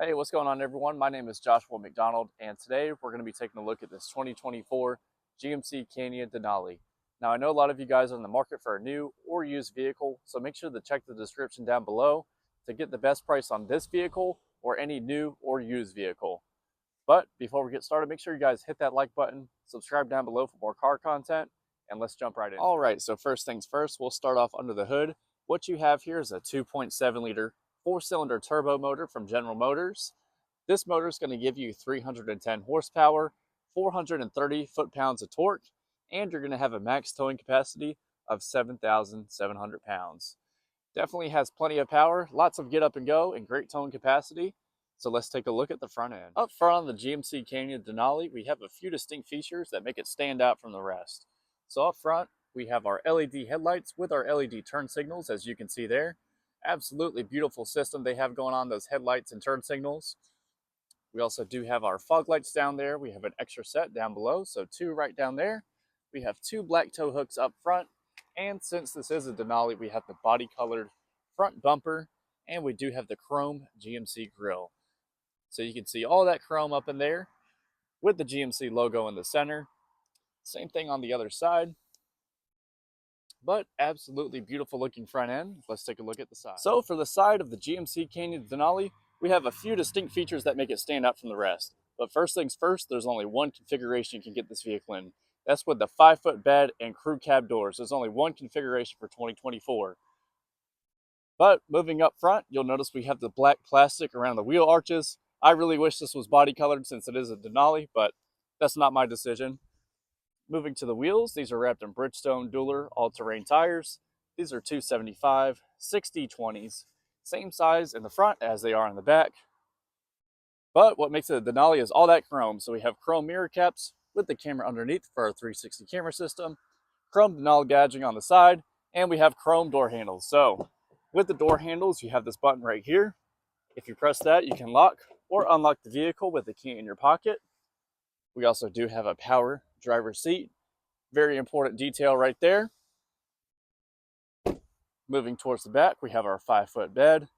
Hey, what's going on, everyone? My name is Joshua McDonald, and today we're going to be taking a look at this 2024 GMC Canyon Denali. Now, I know a lot of you guys are in the market for a new or used vehicle, so make sure to check the description down below to get the best price on this vehicle or any new or used vehicle. But before we get started, make sure you guys hit that like button, subscribe down below for more car content, and let's jump right in. All right, so first things first, we'll start off under the hood. What you have here is a 2.7 liter four-cylinder turbo motor from General Motors. This motor is going to give you 310 horsepower, 430 foot-pounds of torque, and you're going to have a max towing capacity of 7,700 pounds. Definitely has plenty of power, lots of get up and go, and great towing capacity. So let's take a look at the front end. Up front on the GMC Canyon Denali, we have a few distinct features that make it stand out from the rest. So up front, we have our LED headlights with our LED turn signals, as you can see there. Absolutely beautiful system they have going on, those headlights and turn signals. We also do have our fog lights down there. We have an extra set down below, so two right down there. We have two black tow hooks up front, and since this is a Denali, we have the body colored front bumper, and we do have the chrome GMC grille. So you can see all that chrome up in there with the GMC logo in the center. Same thing on the other side, but absolutely beautiful looking front end. Let's take a look at the side. So for the side of the GMC Canyon Denali, we have a few distinct features that make it stand out from the rest. But first things first, there's only one configuration you can get this vehicle in. That's with the 5-foot bed and crew cab doors. There's only one configuration for 2024. But moving up front, you'll notice we have the black plastic around the wheel arches. I really wish this was body colored since it is a Denali, but that's not my decision. Moving to the wheels, these are wrapped in Bridgestone Dueler all-terrain tires. These are 275 60/20s, same size in the front as they are in the back. But what makes it a Denali is all that chrome. So we have chrome mirror caps with the camera underneath for our 360 camera system, chrome Denali badging on the side, and we have chrome door handles. So with the door handles, you have this button right here. If you press that, you can lock or unlock the vehicle with the key in your pocket. We also do have a power driver's seat. Very important detail right there. Moving towards the back, we have our 5-foot bed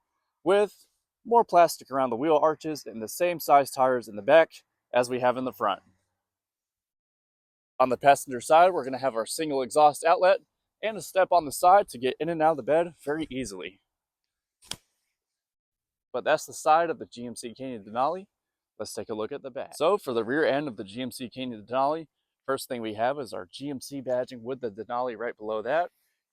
with more plastic around the wheel arches and the same size tires in the back as we have in the front. On the passenger side, we're going to have our single exhaust outlet and a step on the side to get in and out of the bed very easily. But that's the side of the GMC Canyon Denali. Let's take a look at the back. So for the rear end of the GMC Canyon Denali, first thing we have is our GMC badging with the Denali right below that.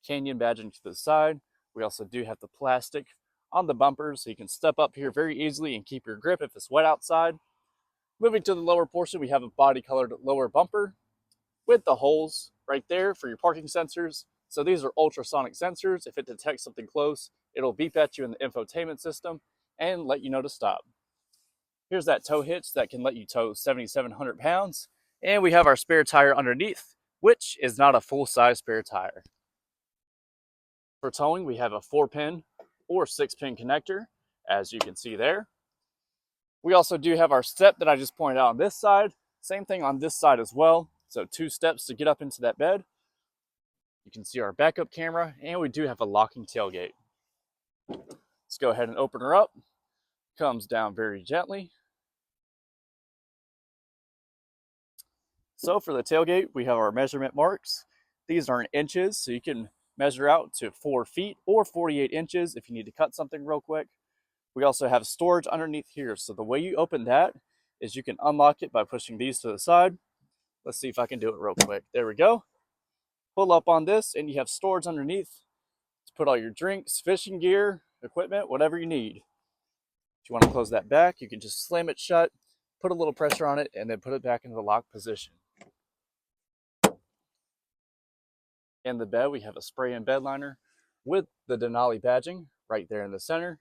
Canyon badging to the side. We also do have the plastic on the bumpers, so you can step up here very easily and keep your grip if it's wet outside. Moving to the lower portion, we have a body colored lower bumper with the holes right there for your parking sensors. So these are ultrasonic sensors. If it detects something close, it'll beep at you in the infotainment system and let you know to stop. Here's that tow hitch that can let you tow 7,700 pounds. And we have our spare tire underneath, which is not a full-size spare tire. For towing, we have a 4-pin or 6-pin connector, as you can see there. We also do have our step that I just pointed out on this side. Same thing on this side as well. So 2 steps to get up into that bed. You can see our backup camera, and we do have a locking tailgate. Let's go ahead and open her up. Comes down very gently. So for the tailgate, we have our measurement marks. These are in inches, so you can measure out to 4 feet or 48 inches if you need to cut something real quick. We also have storage underneath here. So the way you open that is you can unlock it by pushing these to the side. Let's see if I can do it real quick. There we go. Pull up on this and you have storage underneath to put all your drinks, fishing gear, equipment, whatever you need. If you want to close that back, you can just slam it shut, put a little pressure on it, and then put it back into the lock position. In the bed, we have a spray-in bed liner with the Denali badging right there in the center.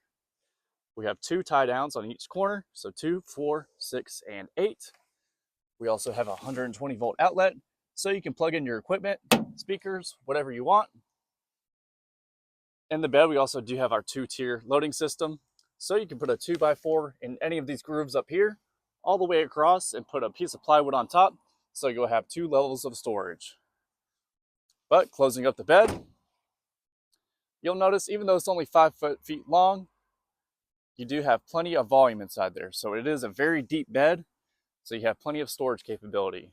We have 2 tie downs on each corner, so 2, 4, 6, and 8. We also have a 120 volt outlet, so you can plug in your equipment, speakers, whatever you want. In the bed, we also do have our 2-tier loading system, so you can put a 2x4 in any of these grooves up here, all the way across, and put a piece of plywood on top, so you'll have 2 levels of storage. But closing up the bed, you'll notice even though it's only 5 feet long, you do have plenty of volume inside there. So it is a very deep bed, so you have plenty of storage capability.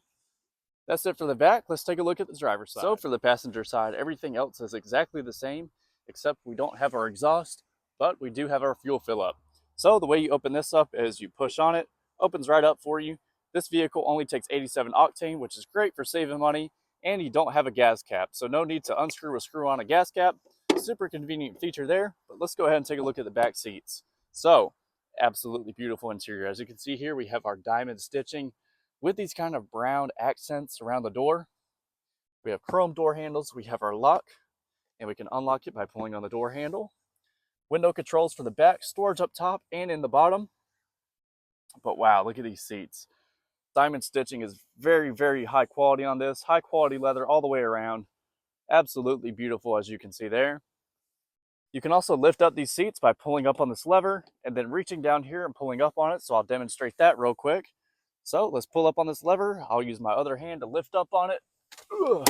That's it for the back. Let's take a look at the driver's side. So for the passenger side, everything else is exactly the same, except we don't have our exhaust, but we do have our fuel fill up. So the way you open this up is you push on it, opens right up for you. This vehicle only takes 87 octane, which is great for saving money, and you don't have a gas cap. So no need to unscrew or screw on a gas cap. Super convenient feature there, but let's go ahead and take a look at the back seats. So absolutely beautiful interior. As you can see here, we have our diamond stitching with these kind of brown accents around the door. We have chrome door handles. We have our lock, and we can unlock it by pulling on the door handle. Window controls for the back, storage up top and in the bottom. But wow, look at these seats. Diamond stitching is very, very high quality on this. High quality leather all the way around. Absolutely beautiful, as you can see there. You can also lift up these seats by pulling up on this lever and then reaching down here and pulling up on it. So I'll demonstrate that real quick. So let's pull up on this lever. I'll use my other hand to lift up on it. Ugh.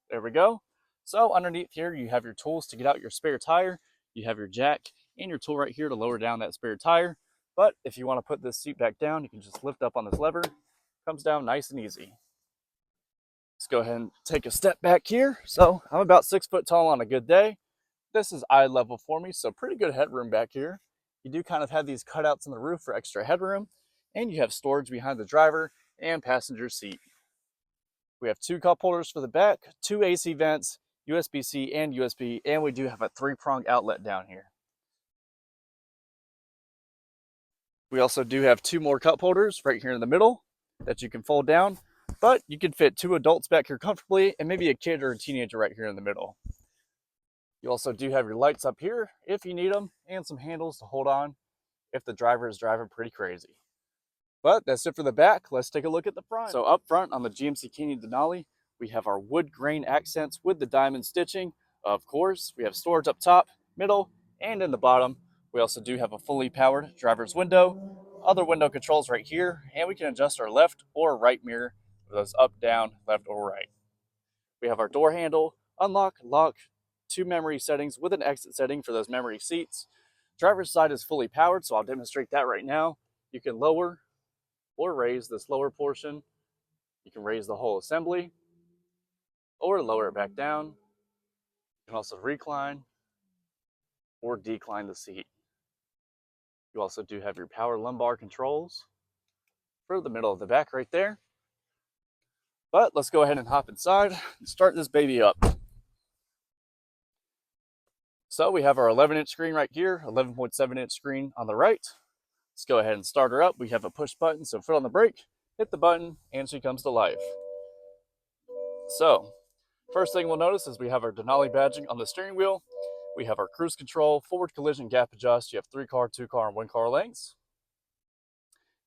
There we go. So underneath here, you have your tools to get out your spare tire. You have your jack and your tool right here to lower down that spare tire. But if you want to put this seat back down, you can just lift up on this lever. Comes down nice and easy. Let's go ahead and take a step back here. So I'm about 6 foot tall on a good day. This is eye level for me, so pretty good headroom back here. You do kind of have these cutouts in the roof for extra headroom, and you have storage behind the driver and passenger seat. We have 2 cup holders for the back, 2 AC vents, USB-C and USB, and we do have a 3-prong outlet down here. We also do have 2 more cup holders right here in the middle that you can fold down, but you can fit 2 adults back here comfortably and maybe a kid or a teenager right here in the middle. You also do have your lights up here if you need them, and some handles to hold on if the driver is driving pretty crazy. But that's it for the back. Let's take a look at the front. So up front on the GMC Canyon Denali, we have our wood grain accents with the diamond stitching. Of course, we have storage up top, middle, and in the bottom. We also do have a fully powered driver's window, other window controls right here, and we can adjust our left or right mirror for those up, down, left, or right. We have our door handle, unlock, lock, 2 memory settings with an exit setting for those memory seats. Driver's side is fully powered, so I'll demonstrate that right now. You can lower or raise this lower portion. You can raise the whole assembly or lower it back down. You can also recline or decline the seat. You also do have your power lumbar controls for the middle of the back right there. But let's go ahead and hop inside and start this baby up. So we have our 11-inch screen right here, 11.7-inch screen on the right. Let's go ahead and start her up. We have a push button, so foot on the brake, hit the button, and she comes to life. So first thing we'll notice is we have our Denali badging on the steering wheel. We have our cruise control, forward collision gap adjust. You have 3-car, 2-car, and 1-car lanes.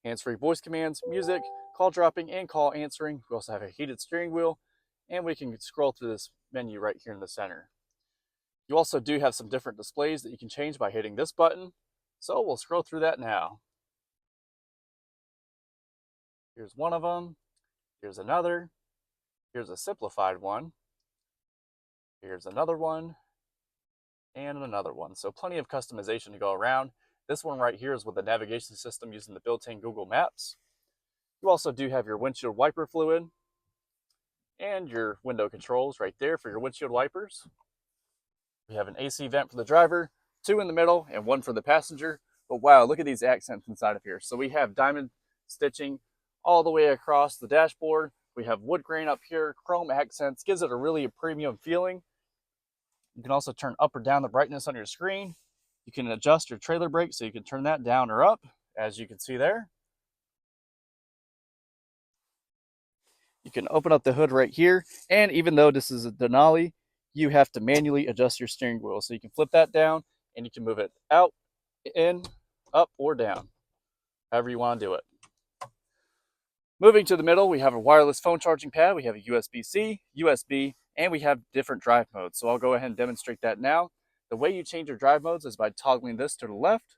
Hands-free voice commands, music, call dropping, and call answering. We also have a heated steering wheel, and we can scroll through this menu right here in the center. You also do have some different displays that you can change by hitting this button. So we'll scroll through that now. Here's one of them. Here's another. Here's a simplified one. Here's another one. And another one. So plenty of customization to go around. This one right here is with the navigation system using the built-in Google Maps. You also do have your windshield wiper fluid and your window controls right there for your windshield wipers. We have an AC vent for the driver, 2 in the middle, and 1 for the passenger. But wow, look at these accents inside of here. So we have diamond stitching all the way across the dashboard. We have wood grain up here, chrome accents, gives it a really premium feeling. You can also turn up or down the brightness on your screen. You can adjust your trailer brake, so you can turn that down or up, as you can see there. You can open up the hood right here, and even though this is a Denali, you have to manually adjust your steering wheel. So you can flip that down, and you can move it out, in, up, or down, however you want to do it. Moving to the middle, we have a wireless phone charging pad. We have a USB-C, USB, and we have different drive modes. So I'll go ahead and demonstrate that now. The way you change your drive modes is by toggling this to the left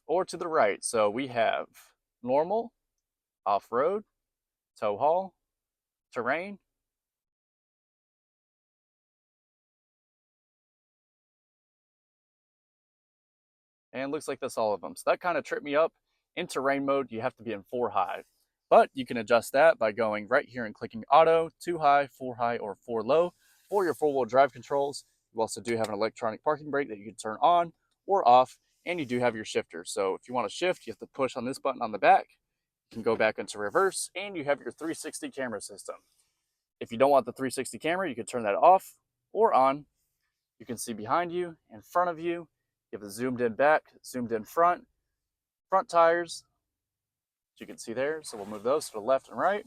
or to the right. So we have normal, off-road, tow haul, terrain, And looks like that's all of them. So that kind of tripped me up. In terrain mode, you have to be in 4 high. But you can adjust that by going right here and clicking auto, 2 high, 4 high, or 4 low for your 4-wheel drive controls. You also do have an electronic parking brake that you can turn on or off, and you do have your shifter. So if you want to shift, you have to push on this button on the back. You can go back into reverse, and you have your 360 camera system. If you don't want the 360 camera, you can turn that off or on. You can see behind you, in front of you. You have a zoomed in back, zoomed in front tires, as you can see there. So we'll move those to the left and right.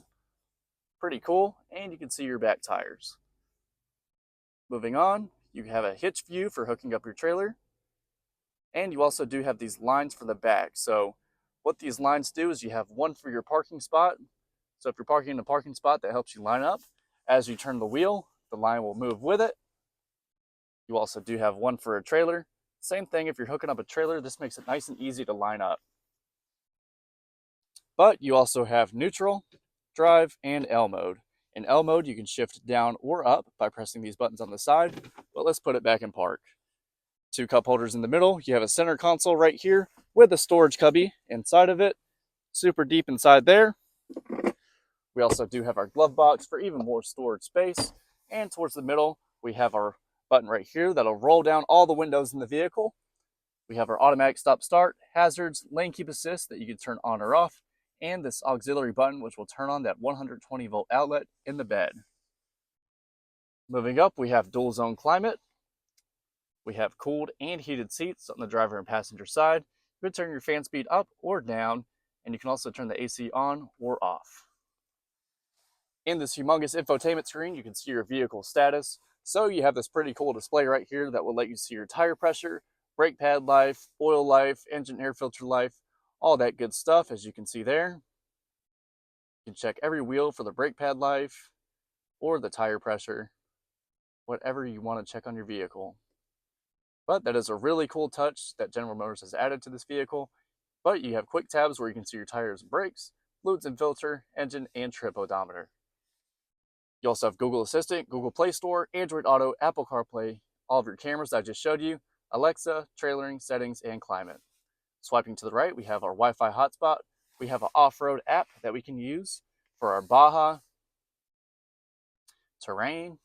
Pretty cool. And you can see your back tires. Moving on, you have a hitch view for hooking up your trailer. And you also do have these lines for the back. So what these lines do is you have one for your parking spot. So if you're parking in a parking spot, that helps you line up. As you turn the wheel, the line will move with it. You also do have one for a trailer. Same thing if you're hooking up a trailer, this makes it nice and easy to line up. But you also have neutral, drive, and L mode. In L mode, you can shift down or up by pressing these buttons on the side, but let's put it back in park. 2 cup holders in the middle. You have a center console right here with a storage cubby inside of it, super deep inside there. We also do have our glove box for even more storage space, and towards the middle, we have our button right here that'll roll down all the windows in the vehicle. We have our automatic stop start, hazards, lane keep assist that you can turn on or off, and this auxiliary button which will turn on that 120 volt outlet in the bed. Moving up, we have dual zone climate. We have cooled and heated seats on the driver and passenger side. You can turn your fan speed up or down, and you can also turn the AC on or off. In this humongous infotainment screen, you can see your vehicle status. So you have this pretty cool display right here that will let you see your tire pressure, brake pad life, oil life, engine air filter life, all that good stuff, as you can see there. You can check every wheel for the brake pad life or the tire pressure, whatever you want to check on your vehicle. But that is a really cool touch that General Motors has added to this vehicle. But you have quick tabs where you can see your tires and brakes, fluids and filter, engine, and trip odometer. You also have Google Assistant, Google Play Store, Android Auto, Apple CarPlay, all of your cameras that I just showed you, Alexa, trailering, settings, and climate. Swiping to the right, we have our Wi-Fi hotspot. We have an off-road app that we can use for our Baja, terrain,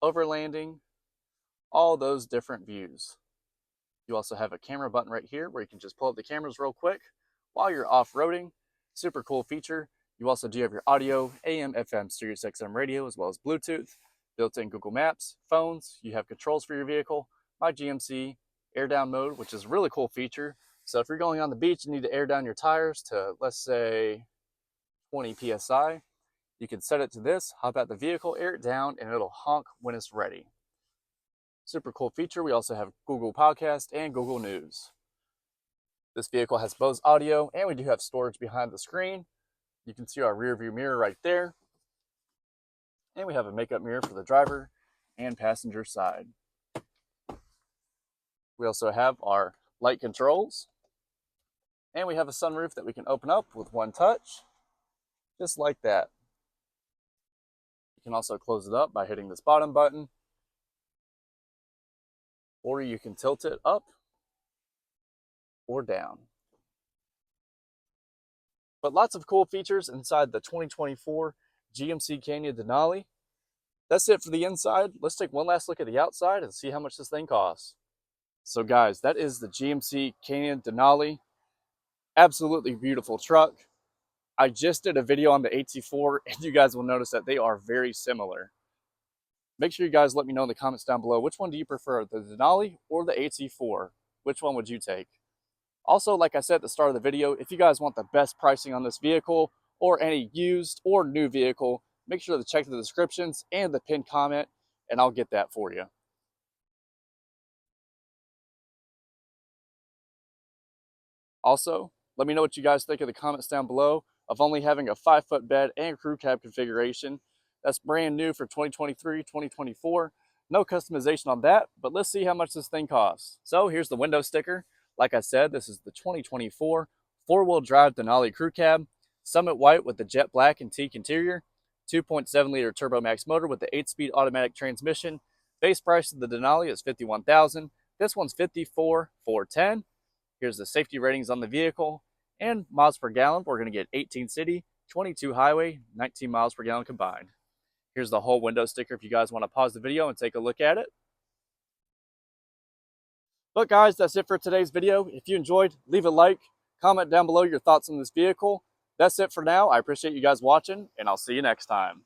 overlanding, all those different views. You also have a camera button right here where you can just pull up the cameras real quick while you're off-roading. Super cool feature. You also do have your audio, AM, FM, Sirius XM radio, as well as Bluetooth, built-in Google Maps, phones. You have controls for your vehicle, My GMC, air down mode, which is a really cool feature. So if you're going on the beach and need to air down your tires to, let's say, 20 PSI, you can set it to this, hop out the vehicle, air it down, and it'll honk when it's ready. Super cool feature. We also have Google Podcast and Google News. This vehicle has Bose audio, and we do have storage behind the screen. You can see our rear view mirror right there. And we have a makeup mirror for the driver and passenger side. We also have our light controls. And we have a sunroof that we can open up with one touch, just like that. You can also close it up by hitting this bottom button, or you can tilt it up or down. But lots of cool features inside the 2024 GMC Canyon Denali. That's it for the inside. Let's take one last look at the outside and see how much this thing costs. So guys, that is the GMC Canyon Denali. Absolutely beautiful truck. I just did a video on the AT4, and you guys will notice that they are very similar. Make sure you guys let me know in the comments down below, which one do you prefer, the Denali or the AT4? Which one would you take? Also, like I said at the start of the video, if you guys want the best pricing on this vehicle or any used or new vehicle, make sure to check the descriptions and the pinned comment, and I'll get that for you. Also, let me know what you guys think in the comments down below of only having a 5-foot bed and crew cab configuration. That's brand new for 2023, 2024. No customization on that, but let's see how much this thing costs. So here's the window sticker. Like I said, this is the 2024 4-wheel drive Denali crew cab, Summit White with the jet black and teak interior, 2.7-liter turbo max motor with the 8-speed automatic transmission. Base price of the Denali is $51,000. This one's 54,410. Here's the safety ratings on the vehicle. And miles per gallon, we're going to get 18 city, 22 highway, 19 miles per gallon combined. Here's the whole window sticker if you guys want to pause the video and take a look at it. But guys, that's it for today's video. If you enjoyed, leave a like, comment down below your thoughts on this vehicle. That's it for now. I appreciate you guys watching, and I'll see you next time.